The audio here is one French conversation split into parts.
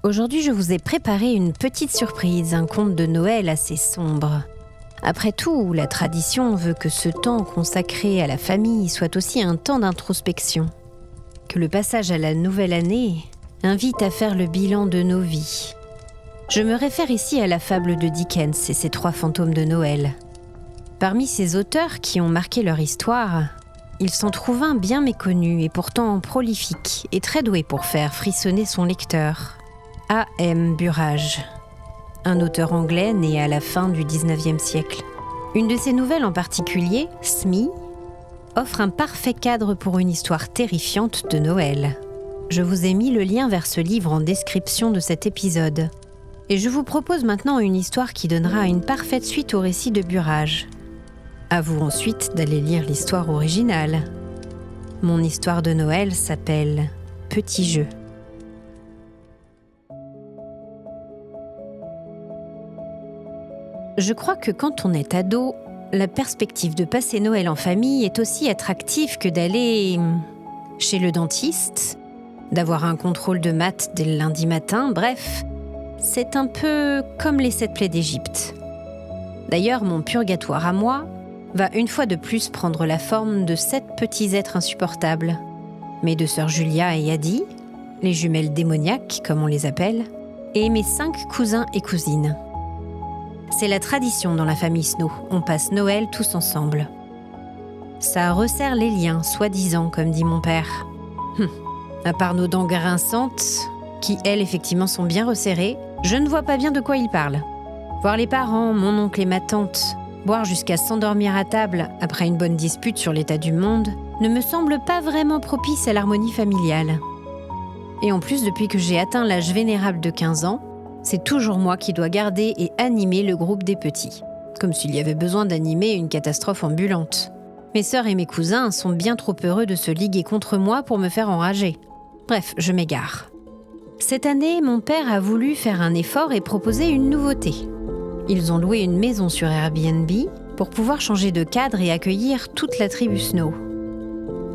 Aujourd'hui, je vous ai préparé une petite surprise, un conte de Noël assez sombre. Après tout, la tradition veut que ce temps consacré à la famille soit aussi un temps d'introspection. Que le passage à la nouvelle année invite à faire le bilan de nos vies. Je me réfère ici à la fable de Dickens et ses 3 fantômes de Noël. Parmi ces auteurs qui ont marqué leur histoire, il s'en trouve un bien méconnu et pourtant prolifique et très doué pour faire frissonner son lecteur. A.M. Burrage, un auteur anglais né à la fin du XIXe siècle. Une de ses nouvelles en particulier, Smee, offre un parfait cadre pour une histoire terrifiante de Noël. Je vous ai mis le lien vers ce livre en description de cet épisode. Et je vous propose maintenant une histoire qui donnera une parfaite suite au récit de Burrage. À vous ensuite d'aller lire l'histoire originale. Mon histoire de Noël s'appelle « Petit jeu ». Je crois que quand on est ado, la perspective de passer Noël en famille est aussi attractive que d'aller chez le dentiste, d'avoir un contrôle de maths dès le lundi matin, bref, c'est un peu comme les 7 plaies d'Égypte. D'ailleurs, mon purgatoire à moi va une fois de plus prendre la forme de 7 petits êtres insupportables. Mes 2 sœurs Julia et Adi, les jumelles démoniaques comme on les appelle, et mes 5 cousins et cousines. C'est la tradition dans la famille Snow, on passe Noël tous ensemble. Ça resserre les liens, soi-disant, comme dit mon père. À part nos dents grinçantes, qui elles effectivement sont bien resserrées, je ne vois pas bien de quoi il parle. Voir les parents, mon oncle et ma tante, boire jusqu'à s'endormir à table après une bonne dispute sur l'état du monde, ne me semble pas vraiment propice à l'harmonie familiale. Et en plus, depuis que j'ai atteint l'âge vénérable de 15 ans, c'est toujours moi qui dois garder et animer le groupe des petits. Comme s'il y avait besoin d'animer une catastrophe ambulante. Mes sœurs et mes cousins sont bien trop heureux de se liguer contre moi pour me faire enrager. Bref, je m'égare. Cette année, mon père a voulu faire un effort et proposer une nouveauté. Ils ont loué une maison sur Airbnb pour pouvoir changer de cadre et accueillir toute la tribu Snow.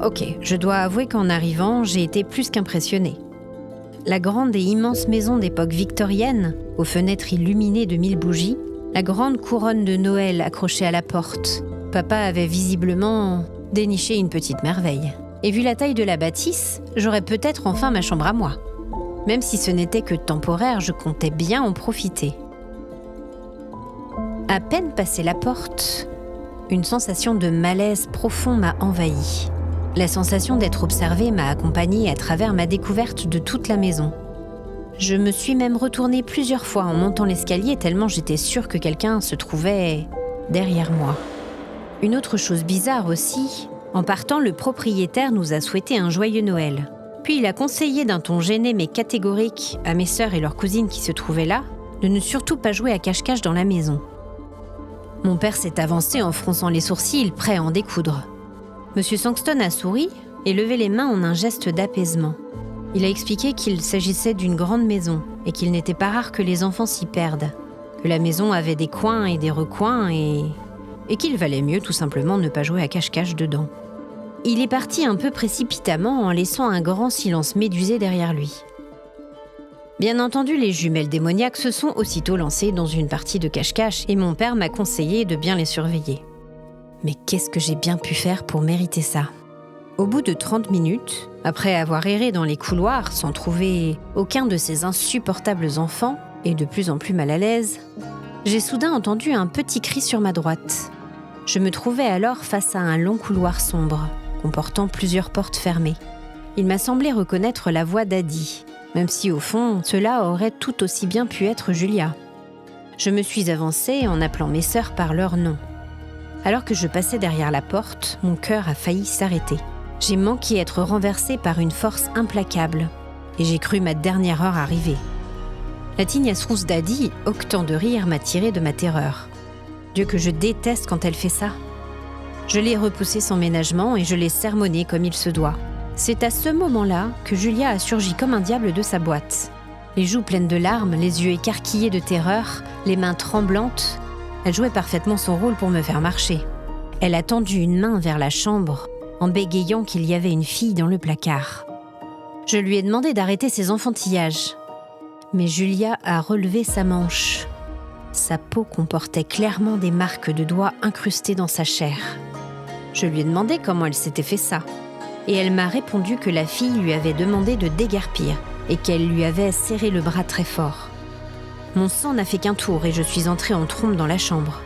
Ok, je dois avouer qu'en arrivant, j'ai été plus qu'impressionnée. La grande et immense maison d'époque victorienne, aux fenêtres illuminées de 1000 bougies, la grande couronne de Noël accrochée à la porte. Papa avait visiblement déniché une petite merveille. Et vu la taille de la bâtisse, j'aurais peut-être enfin ma chambre à moi. Même si ce n'était que temporaire, je comptais bien en profiter. À peine passé la porte, une sensation de malaise profond m'a envahie. La sensation d'être observée m'a accompagnée à travers ma découverte de toute la maison. Je me suis même retournée plusieurs fois en montant l'escalier tellement j'étais sûre que quelqu'un se trouvait derrière moi. Une autre chose bizarre aussi, en partant, le propriétaire nous a souhaité un joyeux Noël. Puis il a conseillé d'un ton gêné mais catégorique à mes sœurs et leurs cousines qui se trouvaient là de ne surtout pas jouer à cache-cache dans la maison. Mon père s'est avancé en fronçant les sourcils, prêt à en découdre. Monsieur Sangston a souri et levé les mains en un geste d'apaisement. Il a expliqué qu'il s'agissait d'une grande maison et qu'il n'était pas rare que les enfants s'y perdent, que la maison avait des coins et des recoins et qu'il valait mieux tout simplement ne pas jouer à cache-cache dedans. Il est parti un peu précipitamment en laissant un grand silence médusé derrière lui. Bien entendu, les jumelles démoniaques se sont aussitôt lancées dans une partie de cache-cache et mon père m'a conseillé de bien les surveiller. Mais qu'est-ce que j'ai bien pu faire pour mériter ça ? Au bout de 30 minutes, après avoir erré dans les couloirs sans trouver aucun de ces insupportables enfants, et de plus en plus mal à l'aise, j'ai soudain entendu un petit cri sur ma droite. Je me trouvais alors face à un long couloir sombre, comportant plusieurs portes fermées. Il m'a semblé reconnaître la voix d'Adi, même si au fond, cela aurait tout aussi bien pu être Julia. Je me suis avancée en appelant mes sœurs par leur nom. Alors que je passais derrière la porte, mon cœur a failli s'arrêter. J'ai manqué être renversée par une force implacable et j'ai cru ma dernière heure arriver. La tignasse rousse d'Adi, hoquetant de rire, m'a tirée de ma terreur. Dieu que je déteste quand elle fait ça. Je l'ai repoussée sans ménagement et je l'ai sermonnée comme il se doit. C'est à ce moment-là que Julia a surgi comme un diable de sa boîte. Les joues pleines de larmes, les yeux écarquillés de terreur, les mains tremblantes. Elle jouait parfaitement son rôle pour me faire marcher. Elle a tendu une main vers la chambre, en bégayant qu'il y avait une fille dans le placard. Je lui ai demandé d'arrêter ses enfantillages. Mais Julia a relevé sa manche. Sa peau comportait clairement des marques de doigts incrustées dans sa chair. Je lui ai demandé comment elle s'était fait ça. Et elle m'a répondu que la fille lui avait demandé de déguerpir et qu'elle lui avait serré le bras très fort. Mon sang n'a fait qu'un tour et je suis entrée en trombe dans la chambre.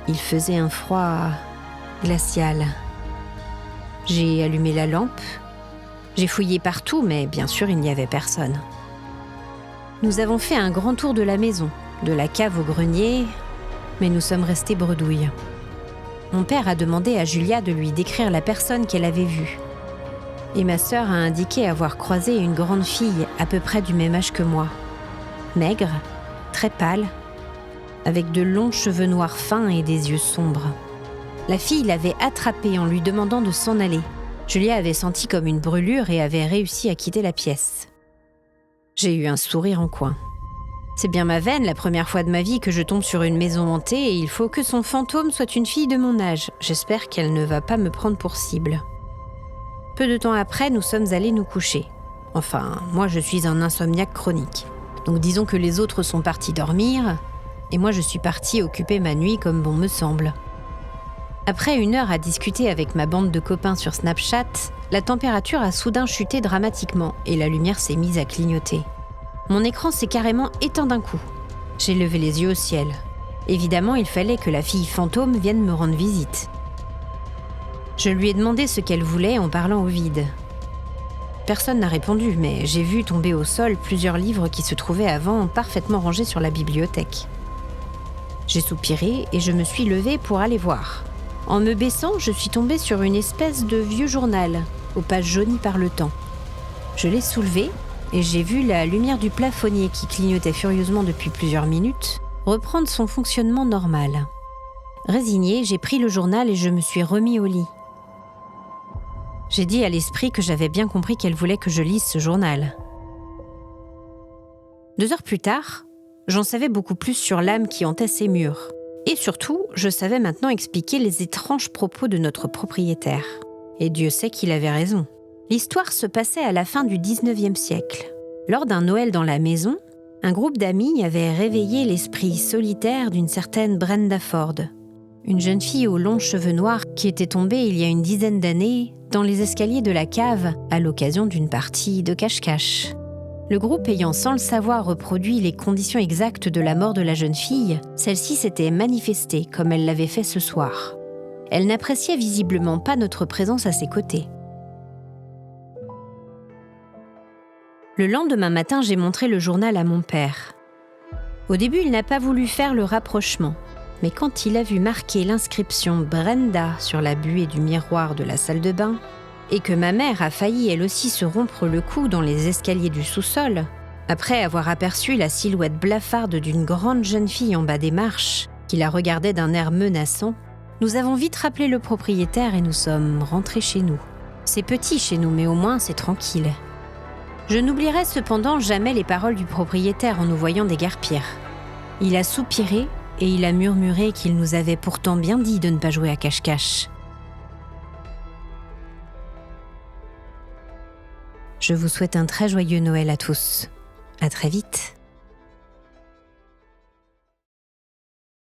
Il faisait un froid glacial. J'ai allumé la lampe. J'ai fouillé partout, mais bien sûr, il n'y avait personne. Nous avons fait un grand tour de la maison, de la cave au grenier, mais nous sommes restés bredouilles. Mon père a demandé à Julia de lui décrire la personne qu'elle avait vue. Et ma sœur a indiqué avoir croisé une grande fille à peu près du même âge que moi. Maigre, très pâle, avec de longs cheveux noirs fins et des yeux sombres. La fille l'avait attrapée en lui demandant de s'en aller. Julia avait senti comme une brûlure et avait réussi à quitter la pièce. J'ai eu un sourire en coin. C'est bien ma veine, la première fois de ma vie que je tombe sur une maison hantée et il faut que son fantôme soit une fille de mon âge. J'espère qu'elle ne va pas me prendre pour cible. Peu de temps après, nous sommes allés nous coucher. Enfin, moi je suis un insomniaque chronique. Donc disons que les autres sont partis dormir et moi je suis partie occuper ma nuit comme bon me semble. Après 1 heure à discuter avec ma bande de copains sur Snapchat, la température a soudain chuté dramatiquement et la lumière s'est mise à clignoter. Mon écran s'est carrément éteint d'un coup. J'ai levé les yeux au ciel. Évidemment, il fallait que la fille fantôme vienne me rendre visite. Je lui ai demandé ce qu'elle voulait en parlant au vide. Personne n'a répondu, mais j'ai vu tomber au sol plusieurs livres qui se trouvaient avant parfaitement rangés sur la bibliothèque. J'ai soupiré et je me suis levée pour aller voir. En me baissant, je suis tombée sur une espèce de vieux journal, aux pages jaunies par le temps. Je l'ai soulevé et j'ai vu la lumière du plafonnier qui clignotait furieusement depuis plusieurs minutes reprendre son fonctionnement normal. Résignée, j'ai pris le journal et je me suis remis au lit. J'ai dit à l'esprit que j'avais bien compris qu'elle voulait que je lise ce journal. 2 heures plus tard, j'en savais beaucoup plus sur l'âme qui hantait ces murs. Et surtout, je savais maintenant expliquer les étranges propos de notre propriétaire. Et Dieu sait qu'il avait raison. L'histoire se passait à la fin du 19e siècle. Lors d'un Noël dans la maison, un groupe d'amis avait réveillé l'esprit solitaire d'une certaine Brenda Ford, une jeune fille aux longs cheveux noirs qui était tombée il y a une dizaine d'années dans les escaliers de la cave à l'occasion d'une partie de cache-cache. Le groupe ayant sans le savoir reproduit les conditions exactes de la mort de la jeune fille, celle-ci s'était manifestée comme elle l'avait fait ce soir. Elle n'appréciait visiblement pas notre présence à ses côtés. Le lendemain matin, j'ai montré le journal à mon père. Au début, il n'a pas voulu faire le rapprochement, mais quand il a vu marquer l'inscription Brenda sur la buée du miroir de la salle de bain, et que ma mère a failli elle aussi se rompre le cou dans les escaliers du sous-sol, après avoir aperçu la silhouette blafarde d'une grande jeune fille en bas des marches, qui la regardait d'un air menaçant, nous avons vite rappelé le propriétaire et nous sommes rentrés chez nous. C'est petit chez nous, mais au moins c'est tranquille. Je n'oublierai cependant jamais les paroles du propriétaire en nous voyant déguerpir. Il a soupiré et il a murmuré qu'il nous avait pourtant bien dit de ne pas jouer à cache-cache. Je vous souhaite un très joyeux Noël à tous. À très vite.